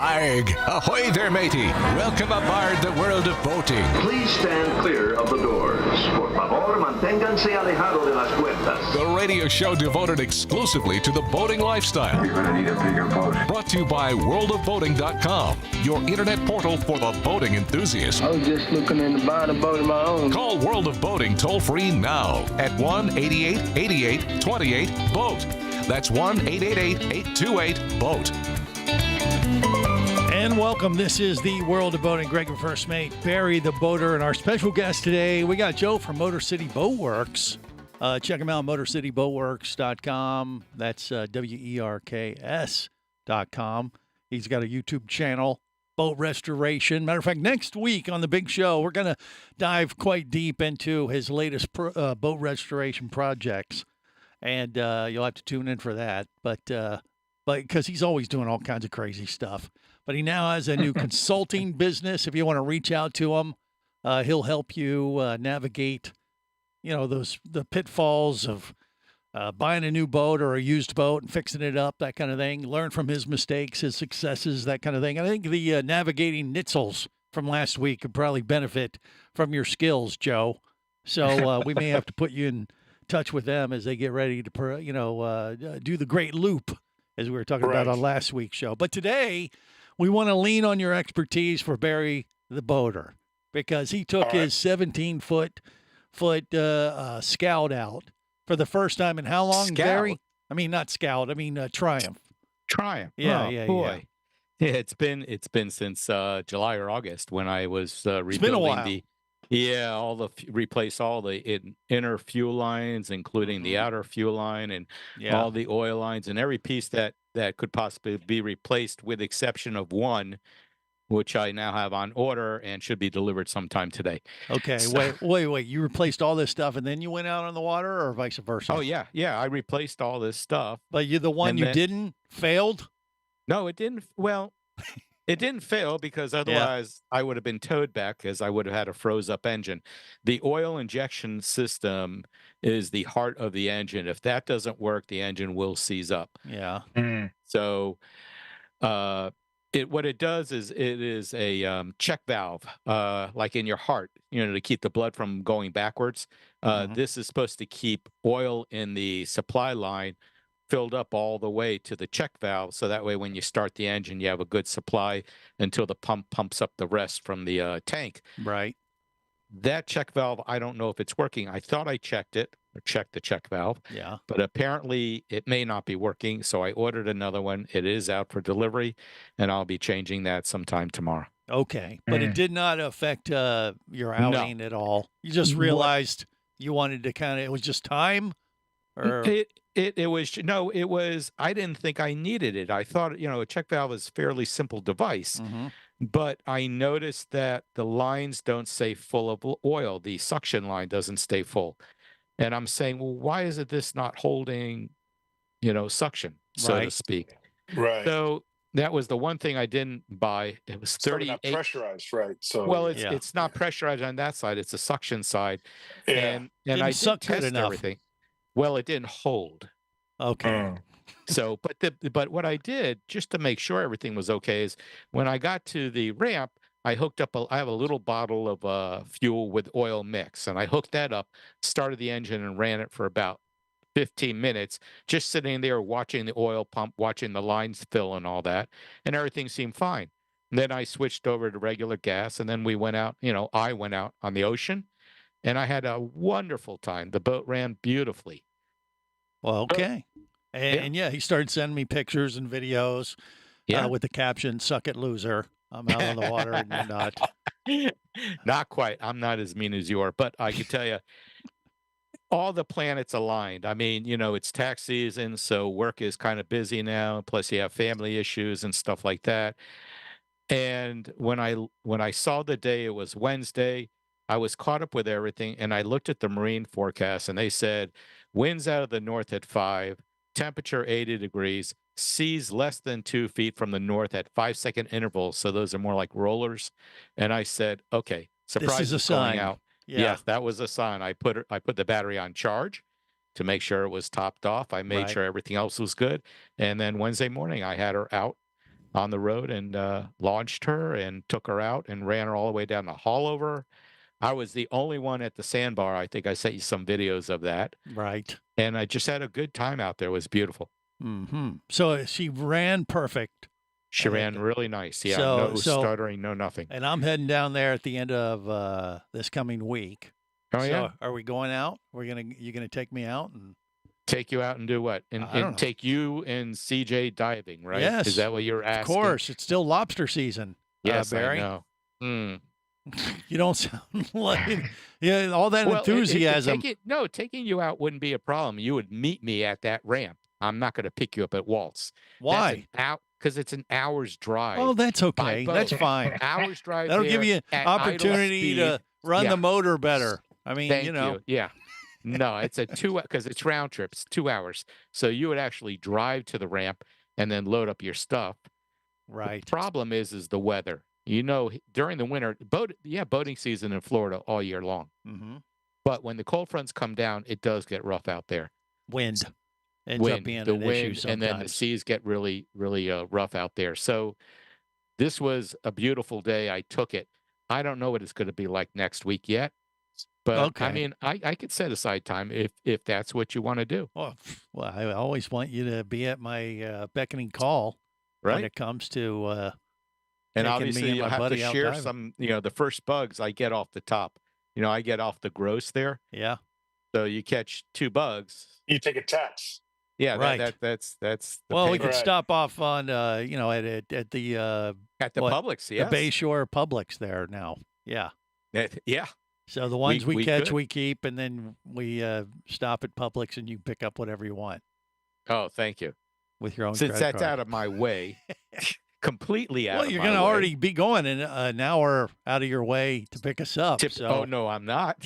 Arg! Ahoy there, matey! Welcome aboard the world of boating. Please stand clear of the doors. Por favor, manténganse alejado de las puertas. The radio show devoted exclusively to the boating lifestyle. You're gonna need a bigger boat. Brought to you by worldofboating.com, your internet portal for the boating enthusiast. I was just looking into buying a boat of my own. Call World of Boating toll-free now at 1-8888-28-BOAT. That's 1-888-828-BOAT. And welcome. This is the World of Boating. Greg, first mate, Barry the boater, and our special guest today, we got Joe from Motor City Boat Works. Check him out, motorcityboatworks.com. That's WERKS.com. He's got a YouTube channel, Boat Restoration. Matter of fact, next week on the big show, we're going to dive quite deep into his latest boat restoration projects, and you'll have to tune in for that. But because he's always doing all kinds of crazy stuff. But he now has a new consulting business. If you want to reach out to him, he'll help you navigate, the pitfalls of buying a new boat or a used boat and fixing it up, that kind of thing. Learn from his mistakes, his successes, that kind of thing. I think the navigating Nitzels from last week could probably benefit from your skills, Joe. So we may have to put you in touch with them as they get ready to, do the great loop, as we were talking about on last week's show. But today, we want to lean on your expertise for Barry the boater, because he took his 17-foot Scout out for the first time in how long, Barry? I mean, not Scout. I mean, Triumph. Triumph. Yeah, boy. Yeah, it's been since July or August when I was rebuilding been a while. replace all the inner fuel lines, including the outer fuel line and all the oil lines and every piece that could possibly be replaced, with exception of one, which I now have on order and should be delivered sometime today. Okay, so, wait. You replaced all this stuff and then you went out on the water, or vice versa? Oh, yeah. I replaced all this stuff. But the one you didn't failed? No, it didn't. Well, it didn't fail because otherwise I would have been towed back, because I would have had a froze-up engine. The oil injection system is the heart of the engine. If that doesn't work, the engine will seize up. Yeah. So what it does is it is a check valve, like in your heart, to keep the blood from going backwards. This is supposed to keep oil in the supply line filled up all the way to the check valve, so that way when you start the engine, you have a good supply until the pump pumps up the rest from the tank. Right. That check valve, I don't know if it's working. I thought I checked it, or checked the check valve. Yeah. But apparently it may not be working, so I ordered another one. It is out for delivery, and I'll be changing that sometime tomorrow. Okay. But it did not affect your outing at all. You just realized you wanted to it was just time? Or It was, I didn't think I needed it. I thought, a check valve is a fairly simple device, but I noticed that the lines don't stay full of oil. The suction line doesn't stay full. And I'm saying, well, why is this not holding, suction, so to speak? Right. So that was the one thing I didn't buy. It was 38. Not pressurized, right? So it's not pressurized on that side. It's a suction side. Yeah. And I suck did good test enough. everything. Well, it didn't hold. Okay. So, but what I did just to make sure everything was okay is when I got to the ramp, I hooked up. I have a little bottle of fuel with oil mix, and I hooked that up, started the engine, and ran it for about 15 minutes, just sitting there watching the oil pump, watching the lines fill and all that, and everything seemed fine. And then I switched over to regular gas, and then we went out. I went out on the ocean, and I had a wonderful time. The boat ran beautifully. Well, okay. And he started sending me pictures and videos with the caption, "Suck it, loser. I'm out on the water and you're not." Not quite. I'm not as mean as you are, but I can tell you, all the planets aligned. I mean, it's tax season, so work is kind of busy now. Plus, you have family issues and stuff like that. And when I saw the day, it was Wednesday, I was caught up with everything, and I looked at the marine forecast, and they said winds out of the north at 5, temperature 80 degrees, seas less than 2 feet from the north at 5-second intervals. So those are more like rollers. And I said, okay, surprise this is a sign. Out. Yeah. Yes, that was a sign. I put the battery on charge to make sure it was topped off. I made sure everything else was good. And then Wednesday morning, I had her out on the road and launched her and took her out and ran her all the way down the Haulover. I was the only one at the sandbar. I think I sent you some videos of that. Right. And I just had a good time out there. It was beautiful. Mm-hmm. So she ran perfect. She ran really nice. Yeah, So- no so- stuttering, no nothing. And I'm heading down there at the end of this coming week. Oh, so yeah. are we going out? You gonna take me out? And Take you out and do what? And, I don't know. and take you and CJ diving, right? Yes, Is that what you're of asking? course, it's still lobster season. Yes, Barry. I know. Mm. You don't sound like all that Well, enthusiasm. taking you out wouldn't be a problem. You would meet me at that ramp. I'm not going to pick you up at Waltz. Why? Because it's an hour's drive. Oh, that's okay. boat. That's fine. Hour's drive. That'll give there you at idle opportunity to speed. run Yeah. the motor better. I mean, Thank you know. Yeah. No, it's a because it's round trips, 2 hours. So you would actually drive to the ramp and then load up your stuff. Right. The problem is the weather. You know, during the winter, boating season in Florida all year long. Mm-hmm. But when the cold fronts come down, it does get rough out there. Wind ends up being the an issue wind, sometimes. and then the seas get really, really rough out there. So this was a beautiful day. I took it. I don't know what it's going to be like next week yet. But Okay. I mean, I could set aside time if that's what you want to do. Well, I always want you to be at my beckoning call when Right. it comes to And taking me obviously, and you'll my have to buddy out share diving. some, the first bugs I get off the top. I get off the gross there. yeah. So you catch 2 bugs. You take a tax. Yeah, Right. that's the Well, we payment. could Right. stop off on at the At the what? Publix, the yes. Bayshore Publix there now. Yeah. Yeah. So the ones we we catch, could. we keep, and then we stop at Publix, and you pick up whatever you want Oh, thank you. with your own. Since credit that's card. out of my way, completely out Well, of you're my going to way. already be going in an hour out of your way to pick us up. So Oh, no, I'm not.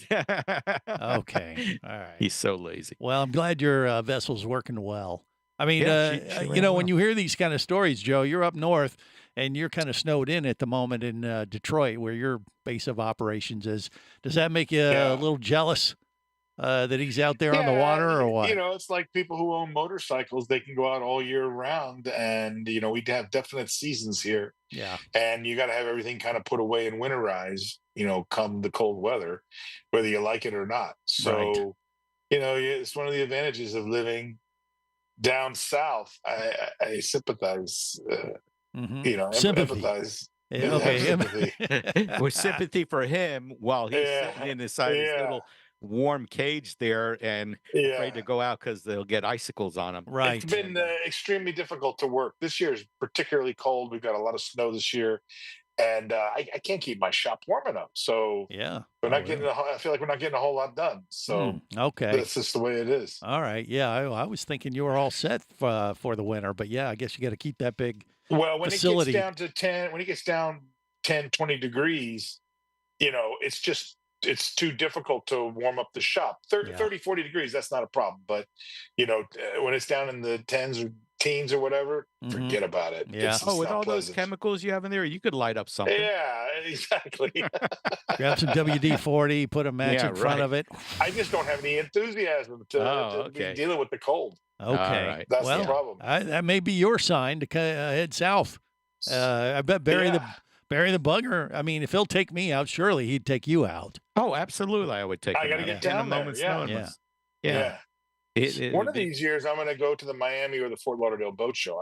okay, all right. He's so lazy. Well, I'm glad your vessel's working well. I mean, Yeah, she you ran know, when well. you hear these kind of stories, Joe, you're up north and you're kind of snowed in at the moment in Detroit, where your base of operations is. Does that make you Yeah. a little jealous that he's out there on the water, or what? It's like people who own motorcycles, they can go out all year round, and we have definite seasons here, Yeah. and you got to have everything kind of put away and winterize, come the cold weather, whether you like it or not. So, it's one of the advantages of living down south. I sympathize, Mm-hmm. Sympathy. empathize. Yeah, have okay. sympathy. With sympathy for him while he's Yeah, sitting inside his yeah. little warm cage there and afraid to go out because they'll get icicles on him. Right. It's been extremely difficult to work. This year is particularly cold. We've got a lot of snow this year, and I can't keep my shop warm enough. So Yeah. we're Oh, not getting. I feel like we're not getting a whole lot done. So okay. that's just the way it is. All right. Yeah. I was thinking you were all set for the winter, but yeah, I guess you got to keep that big. Well, when facility. it gets down to 10, when it gets down 10, 20 degrees, it's too difficult to warm up the shop. 30, Yeah. 30, 40 degrees, that's not a problem. But, when it's down in the tens or teens or whatever, Mhm. forget about it. Yeah. It's just Oh, with not all those pleasant. chemicals you have in there, you could light up something. Yeah, exactly. Grab some WD-40, put a match Yeah, in front right. of it. I just don't have any enthusiasm to okay. be dealing with the cold. Okay. right. That's well, the problem. that may be your sign to head south. I bet Barry Yeah. the Bugger. I mean, if he'll take me out, surely he'd take you out. Oh, absolutely. I would take I him gotta out get in a down there, moment's yeah. notice. Yeah. Yeah. One of these years, I'm going to go to the Miami or the Fort Lauderdale Boat Show.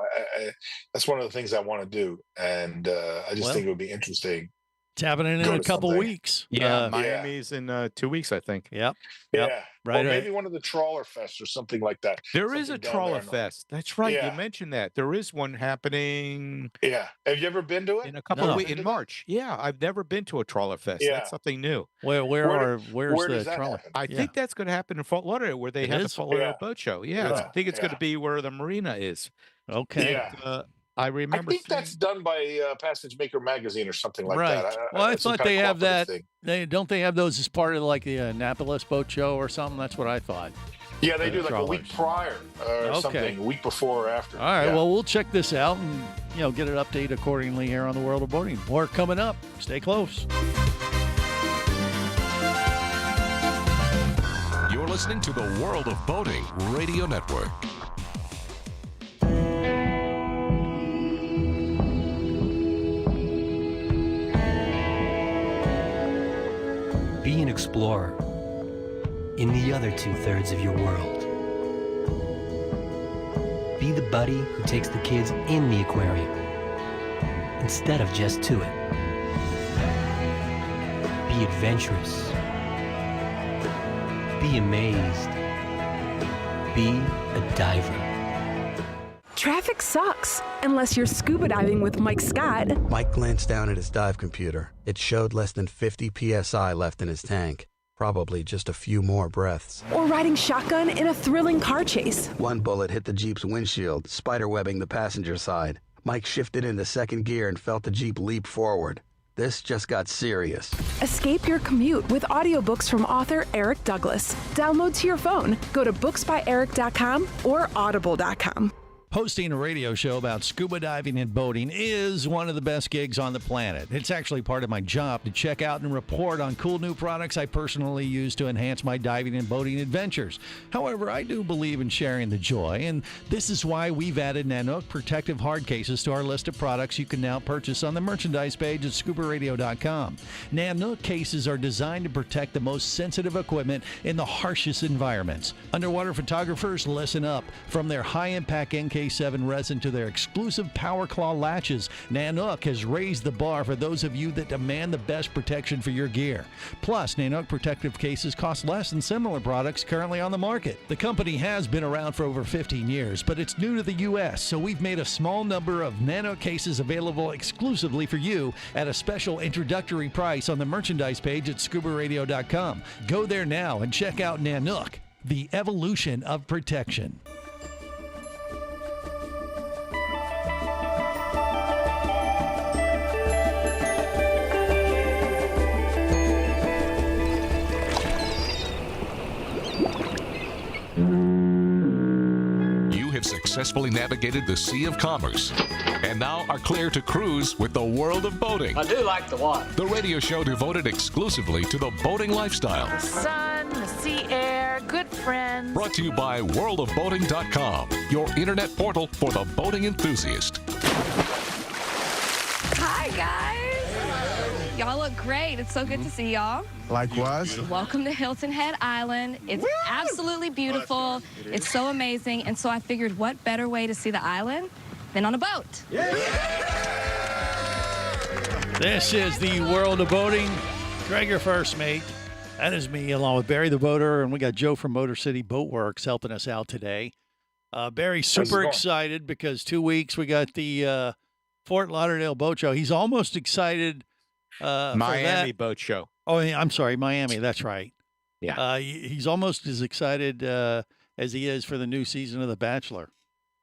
That's one of the things I want to do, and I just Well, think it would be interesting. It's happening in Go a to couple something. weeks. Yeah, Uh, Miami's in 2 weeks, I think. Yep. Yep. Yeah, Right. or maybe one of the trawler fests or something like that. There is a Something down trawler there in- fest. That's right. Yeah. You mentioned that. There is one happening Yeah, have you ever been to it? in a couple No. of weeks in March. Yeah, I've never been to a trawler fest. Yeah. That's something new. where's Where the does that trawler? happen? I Yeah. think that's going to happen in Fort Lauderdale, where they It have is? the Fort Lauderdale Yeah. Boat Show. Yeah, I Yeah, think it's going yeah. to be where the marina is. Okay. Yeah. I I remember. think that's done by Passage Maker Magazine or something like Right. that. Well, I it's some thought kind they of have that. cooperative thing. Don't they have those as part of like the Annapolis Boat Show or something? That's what I thought. Yeah, they the do like a week trawlers. prior or Okay. something, a week before or after. All right. Yeah. Well, we'll check this out and get an update accordingly here on the World of Boating. More coming up. Stay close. You're listening to the World of Boating Radio Network. an explorer in the other two-thirds of your world. Be the buddy who takes the kids in the aquarium instead of just to it. Be adventurous. Be amazed. Be a diver. Traffic sucks, unless you're scuba diving with Mike Scott. Mike glanced down at his dive computer. It showed less than 50 psi left in his tank. Probably just a few more breaths. Or riding shotgun in a thrilling car chase. One bullet hit the Jeep's windshield, spiderwebbing the passenger side. Mike shifted into second gear and felt the Jeep leap forward. This just got serious. Escape your commute with audiobooks from author Eric Douglas. Download to your phone. Go to booksbyeric.com or audible.com. Hosting a radio show about scuba diving and boating is one of the best gigs on the planet. It's actually part of my job to check out and report on cool new products I personally use to enhance my diving and boating adventures. However, I do believe in sharing the joy, and this is why we've added Nanook protective hard cases to our list of products you can now purchase on the merchandise page at scubaradio.com. Nanook cases are designed to protect the most sensitive equipment in the harshest environments. Underwater photographers, listen up. From their high-impact NK7 resin to their exclusive Power Claw latches, Nanook has raised the bar for those of you that demand the best protection for your gear. Plus, Nanook protective cases cost less than similar products currently on the market. The company has been around for over 15 years, but it's new to the U.S., so we've made a small number of Nanook cases available exclusively for you at a special introductory price on the merchandise page at scubaradio.com. Go there now and check out Nanook, the evolution of protection. Successfully navigated the Sea of Commerce and now are clear to cruise with the world of boating. I do like the water. The radio show devoted exclusively to the boating lifestyle. The sun, the sea air, good friends. Brought to you by worldofboating.com, your internet portal for the boating enthusiast. Hi, guys. Y'all look great. It's so good to see y'all. Likewise. Welcome to Hilton Head Island. It's absolutely beautiful. It's so amazing. And so I figured what better way to see the island than on a boat? This is the world of boating. Greg, your first mate. That is me, along with Barry the Boater, and we got Joe from Motor City Boat Works helping us out today. Barry's super excited because 2 weeks we got the Fort Lauderdale Boat Show. He's almost excited. Miami Boat Show. Oh, yeah, I'm sorry, Miami. That's right. Yeah. He's almost as excited as he is for the new season of The Bachelor.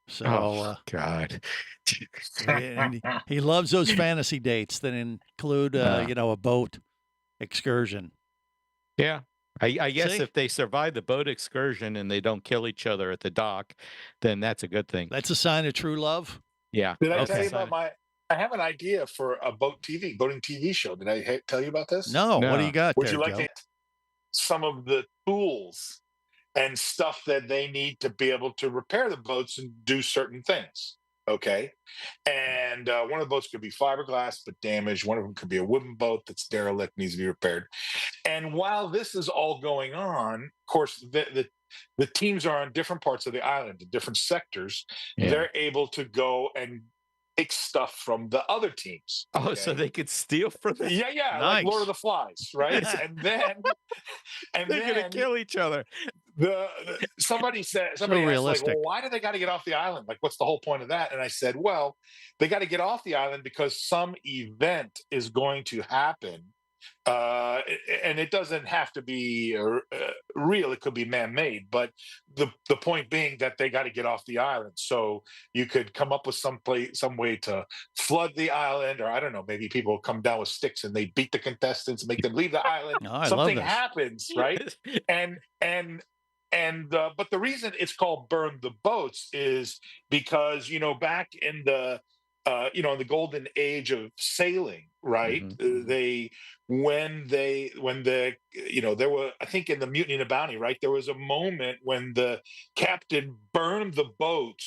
So, God. and he loves those fantasy dates that include, a boat excursion. Yeah. I guess See? if they survive the boat excursion and they don't kill each other at the dock, then that's a good thing. That's a sign of true love. Yeah. Did I tell you about I have an idea for a boating TV show. Did I tell you about this? No. What do you got Would there, you like Joe? some of the tools and stuff that they need to be able to repair the boats and do certain things? Okay. And one of the boats could be fiberglass but damaged. One of them could be a wooden boat that's derelict, needs to be repaired. And while this is all going on, of course, the teams are on different parts of the island, in different sectors. Yeah. They're able to go and take stuff from the other teams. Oh, so they could steal from them? Yeah, Nice. like Lord of the Flies, right? and They're then gonna kill each other. Somebody asked, like, realistic. well, why do they got to get off the island? Like, what's the whole point of that? And I said, well, they got to get off the island because some event is going to happen. And it doesn't have to be real. It could be man-made. But the point being that they got to get off the island. So you could come up with some way to flood the island, or I don't know, maybe people come down with sticks and they beat the contestants, make them leave the island. Something happens, right? But the reason it's called Burn the Boats is because, back in the in the golden age of sailing, right? When there were, I think in the Mutiny of the Bounty, right? There was a moment when the captain burned the boats